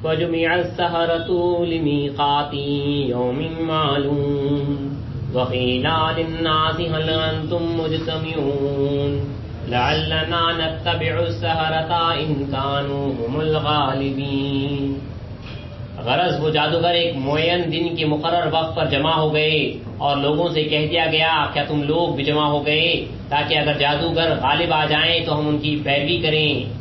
وجمع السحرة لميقات يوم معلوم وقيل للناس هل أنتم مجتمعون لعلنا نتبع السحرة إن كانوا هم الغالبين. غرض وہ جادوگر ایک معین دن کے مقرر وقت پر جمع ہو گئے اور لوگوں سے کہہ دیا گیا کیا تم لوگ بھی جمع ہو گئے تاکہ اگر جادوگر غالب آ جائیں تو ہم ان کی پیروی کریں.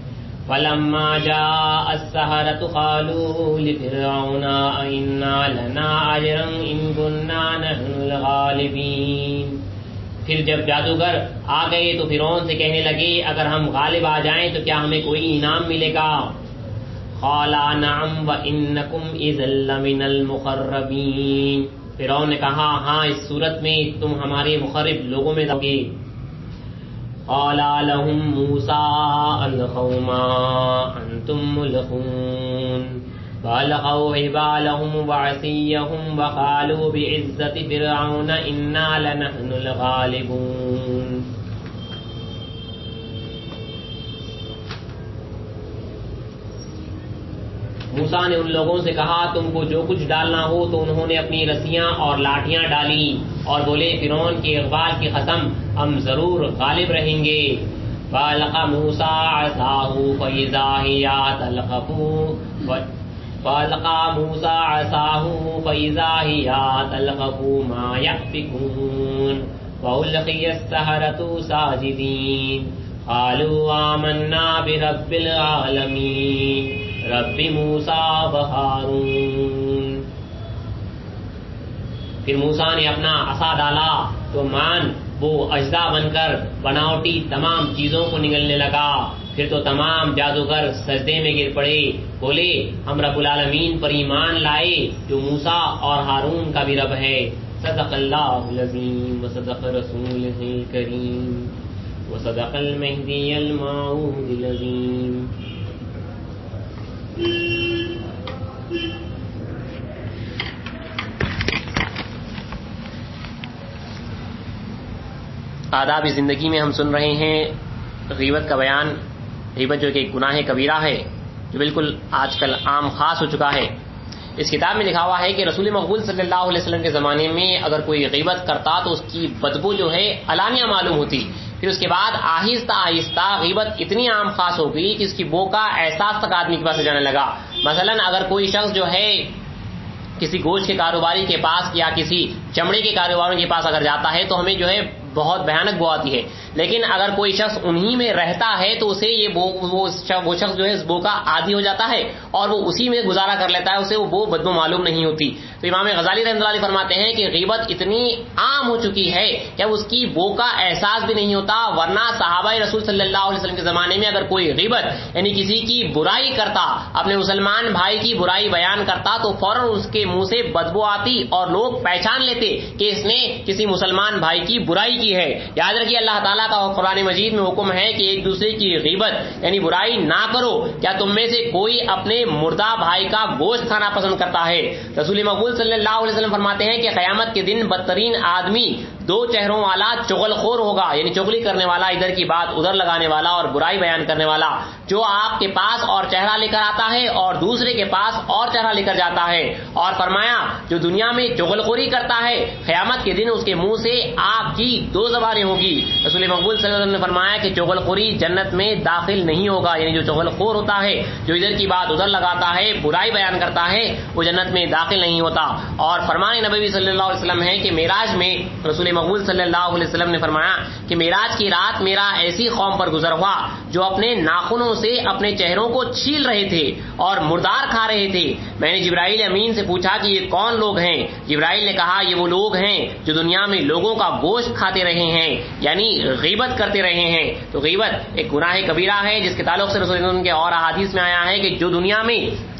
فلما جاء السحرة قالوا لفرعون أئنا لنا أجرا إن كنا نحن الغالبين. پھر جب جادوگر آ گئے تو فرعون سے کہنے لگے اگر ہم غالب آ جائیں تو کیا ہمیں کوئی انعام ملے گا؟ قال نعم وإنكم إذا لمن المقربين. فرعون نے کہا ہاں اس صورت میں تم ہمارے مقرب لوگوں میں رہو گے. قال لهم موسى ألقوا ما أنتم ملقون فألقوا حبالهم وعصيهم وقالوا بعزة فرعون إنا لنحن الغالبون. موسیٰ نے ان لوگوں سے کہا تم کو جو کچھ ڈالنا ہو تو انہوں نے اپنی رسیاں اور لاٹیاں ڈالی اور بولے فرعون کے اقبال کی قسم ہم ضرور غالب رہیں گے. فَأَلْقَى مُوسَىٰ عَصَاهُ فَإِذَا هِيَ تَلْقَفُ مَا يَأْفِكُونَ وَأُلْقِيَ السَّحَرَةُ سَاجِدِينَ قَالُوا آمَنَّا بِرَبِّ الْعَالَمِينَ رب موسیٰ و ہارون. پھر موسیٰ نے اپنا عصا ڈالا تو مان وہ اجزا بن کر بناوٹی تمام چیزوں کو نگلنے لگا. پھر تو تمام جادوگر سجدے میں گر پڑے بولے ہم رب العالمین پر ایمان لائے جو موسیٰ اور ہارون کا بھی رب ہے. صدق اللہ العظیم وصدق رسولہ الکریم وصدق المہدی الموعود العظیم. آداب زندگی میں ہم سن رہے ہیں غیبت کا بیان. غیبت جو کہ ایک گناہ کبیرہ ہے جو بالکل آج کل عام خاص ہو چکا ہے. اس کتاب میں لکھا ہوا ہے کہ رسول مقبول صلی اللہ علیہ وسلم کے زمانے میں اگر کوئی غیبت کرتا تو اس کی بدبو جو ہے علانیہ معلوم ہوتی. پھر اس کے بعد آہستہ آہستہ غیبت اتنی عام خاص ہو گئی کہ اس کی بو کا احساس تک آدمی کے پاس جانے لگا. مثلا اگر کوئی شخص جو ہے کسی گوشت کے کاروباری کے پاس یا کسی چمڑے کے کاروباروں کے پاس اگر جاتا ہے تو ہمیں جو ہے بہت بھیانک بو آتی ہے. لیکن اگر کوئی شخص انہی میں رہتا ہے تو اسے یہ وہ شخص جو ہے اس بو کا عادی ہو جاتا ہے اور وہ اسی میں گزارا کر لیتا ہے, اسے وہ بو بدبو معلوم نہیں ہوتی. تو امام غزالی رحمۃ اللہ علیہ فرماتے ہیں کہ غیبت اتنی عام ہو چکی ہے کہ اب اس کی بو کا احساس بھی نہیں ہوتا. ورنہ صحابہ رسول صلی اللہ علیہ وسلم کے زمانے میں اگر کوئی غیبت یعنی کسی کی برائی کرتا, اپنے مسلمان بھائی کی برائی بیان کرتا تو فوراً اس کے منہ سے بدبو آتی اور لوگ پہچان لیتے کہ اس نے کسی مسلمان بھائی کی برائی کی ہے. یاد رکھیے اللہ تعالیٰ کا قرآن مجید میں حکم ہے کہ ایک دوسرے کی غیبت یعنی برائی نہ کرو. کیا تم میں سے کوئی اپنے مردہ بھائی کا گوشت کھانا پسند کرتا ہے؟ رسول مقبول صلی اللہ علیہ وسلم فرماتے ہیں کہ قیامت کے دن بدترین آدمی دو چہروں والا چغل خور ہوگا, یعنی چغلی کرنے والا, ادھر کی بات ادھر لگانے والا اور برائی بیان کرنے والا, جو آپ کے پاس اور چہرہ لے کر آتا ہے اور دوسرے کے پاس اور چہرہ لے کر جاتا ہے. اور فرمایا جو دنیا میں چغل خوری کرتا ہے قیامت کے دن اس کے منہ سے آپ کی دو زبانیں ہوگی. رسول مقبول صلی اللہ علیہ وسلم نے فرمایا کہ چغل خوری جنت میں داخل نہیں ہوگا, یعنی جو چغل خور ہوتا ہے, جو ادھر کی بات ادھر لگاتا ہے, برائی بیان کرتا ہے, وہ جنت میں داخل نہیں ہوتا. اور فرمان نبوی صلی اللہ علیہ وسلم ہے کہ معراج میں رسول مقبول صلی اللہ علیہ وسلم نے فرمایا کہ معراج کی رات میرا ایسی قوم پر گزر ہوا جو اپنے ناخنوں سے اپنے چہروں کو چھیل رہے تھے اور مردار کھا رہے تھے. میں نے جبرائیل امین سے پوچھا کہ یہ کون لوگ ہیں؟ جبرائیل نے کہا یہ وہ لوگ ہیں جو دنیا میں لوگوں کا گوشت کھاتے رہے ہیں, یعنی غیبت کرتے رہے ہیں. تو غیبت ایک گناہ کبیرہ ہے جس کے تعلق سے رسول اللہ کے اور احادیث میں آیا ہے کہ جو دنیا میں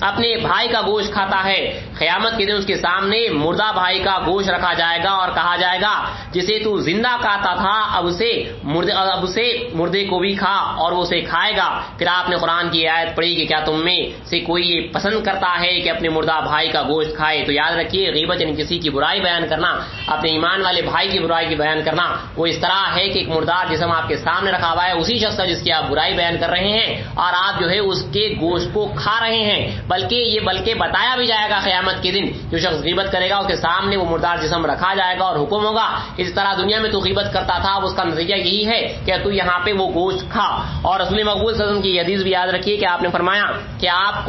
اپنے بھائی کا گوشت کھاتا ہے قیامت کے دن اس کے سامنے مردہ بھائی کا گوشت رکھا جائے گا اور کہا جائے گا جسے تو زندہ کھاتا تھا اب اس اسے مردے کو بھی کھا اور وہ اسے کھائے گا. پھر آپ نے قرآن کی آیت پڑھی کہ کیا تم میں سے کوئی یہ پسند کرتا ہے کہ اپنے مردہ بھائی کا گوشت کھائے. تو یاد رکھیے غیبت یعنی کسی کی برائی بیان کرنا, اپنے ایمان والے بھائی کی برائی کی بیان کرنا. وہ اس طرح ہے کہ ایک مردار جسم آپ کے سامنے رکھا ہوا ہے, اسی شخص کا جس کی آپ برائی بیان کر رہے ہیں, اور آپ جو ہے اس کے گوشت کو کھا رہے ہیں. بلکہ بتایا بھی جائے گا قیامت کے دن, جو شخص غیبت کرے گا اس کے سامنے وہ مردار جسم رکھا جائے گا اور حکم ہوگا اس طرح دنیا میں تو غیبت کرتا تھا, اب اس کا نتیجہ یہی ہے کہ تو یہاں پہ وہ گوشت کھا. اور رسول مقبول صلی اللہ علیہ وسلم کی حدیث بھی یاد رکھیے کہ آپ نے فرمایا کہ آپ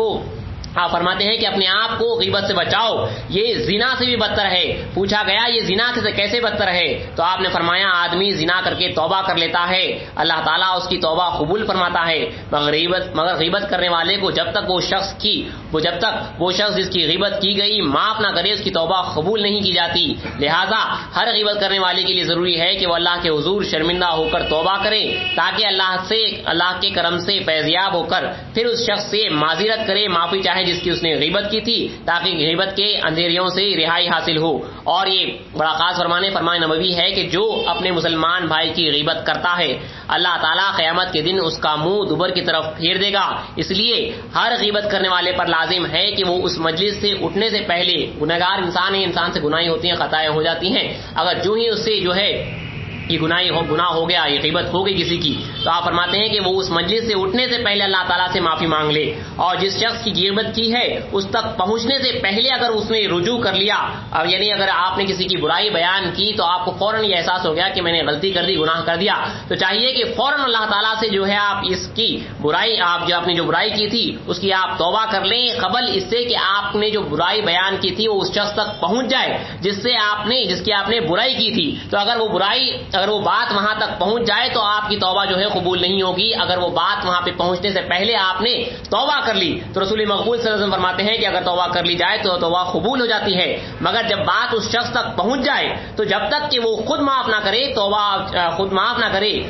فرماتے ہیں کہ اپنے آپ کو غیبت سے بچاؤ, یہ زنا سے بھی بدتر ہے. پوچھا گیا یہ زنا سے کیسے بدتر ہے, تو آپ نے فرمایا آدمی زنا کر کے توبہ کر لیتا ہے, اللہ تعالیٰ اس کی توبہ قبول فرماتا ہے, مگر غیبت کرنے والے کو جب تک وہ شخص جس کی غیبت کی گئی معاف نہ کرے اس کی توبہ قبول نہیں کی جاتی. لہٰذا ہر غیبت کرنے والے کے لیے ضروری ہے کہ وہ اللہ کے حضور شرمندہ ہو کر توبہ کرے, تاکہ اللہ کے کرم سے فیضیاب ہو کر پھر اس شخص سے معذرت کرے, معافی چاہے جس کی اس نے غیبت کی تھی, تاکہ غیبت کے اندھیریوں سے رہائی حاصل ہو. اور یہ بڑا خاص فرمان نبوی ہے کہ جو اپنے مسلمان بھائی کی غیبت کرتا ہے اللہ تعالیٰ قیامت کے دن اس کا منہ دوبر کی طرف پھیر دے گا. اس لیے ہر غیبت کرنے والے پر لازم ہے کہ وہ اس مجلس سے اٹھنے سے پہلے, گنہگار انسان ہے, انسان سے گناہیں ہوتی ہیں, خطائیں ہو جاتی ہیں, اگر جو ہی اس سے جو ہے یہ گناہ ہو گیا, یہ غیبت ہو گئی کسی کی, تو آپ فرماتے ہیں کہ وہ اس مجلس سے اٹھنے سے پہلے اللہ تعالیٰ سے معافی مانگ لے. اور جس شخص کی غیبت کی ہے اس تک پہنچنے سے پہلے اگر اس نے رجوع کر لیا, یعنی اگر آپ نے کسی کی برائی بیان کی تو آپ کو فوراً یہ احساس ہو گیا کہ میں نے غلطی کر دی, گناہ کر دیا, تو چاہیے کہ فوراً اللہ تعالیٰ سے جو ہے آپ اس کی برائی, آپ جو اپنی جو برائی کی تھی اس کی آپ توبہ کر لیں, قبل اس سے کہ آپ نے جو برائی بیان کی تھی وہ اس شخص تک پہنچ جائے جس کی آپ نے برائی کی تھی. تو اگر وہ بات وہاں تک پہنچ جائے تو آپ کی توبہ جو ہے قبول نہیں ہوگی. اگر وہ بات وہاں پہ پہنچنے سے پہلے آپ نے توبہ کر لی تو رسول مقبول صلی اللہ علیہ وسلم فرماتے ہیں کہ اگر توبہ کر لی جائے تو توبہ قبول ہو جاتی ہے, مگر جب بات اس شخص تک پہنچ جائے تو جب تک کہ وہ خود معاف نہ کرے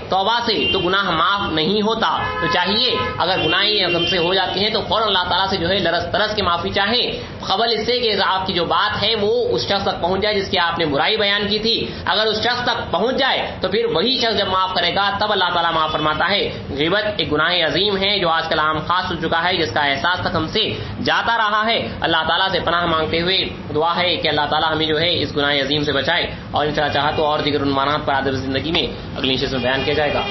توبہ سے تو گناہ معاف نہیں ہوتا. تو چاہیے اگر گناہیں ہم سے ہو جاتی ہیں تو فوراً اللہ تعالیٰ سے جو ہے لرز طرز کے معافی چاہیں, قبل اس سے کہ آپ کی جو بات ہے وہ اس شخص تک پہنچ جائے جس کی آپ نے برائی بیان کی تھی. اگر اس شخص تک پہنچ جائے تو پھر وہی شخص جب معاف کرے گا تب اللہ تعالیٰ معاف فرماتا ہے. غیبت ایک گناہ عظیم ہے جو آج کل عام خاص ہو چکا ہے, جس کا احساس تک ہم سے جاتا رہا ہے. اللہ تعالیٰ سے پناہ مانگتے ہوئے دعا ہے کہ اللہ تعالیٰ ہمیں جو ہے اس گناہ عظیم سے بچائے, اور ان شاء اللہ چاہا تو اور دیگر عنوانات پر آداب زندگی میں اگلی نشست میں بیان کیا جائے گا.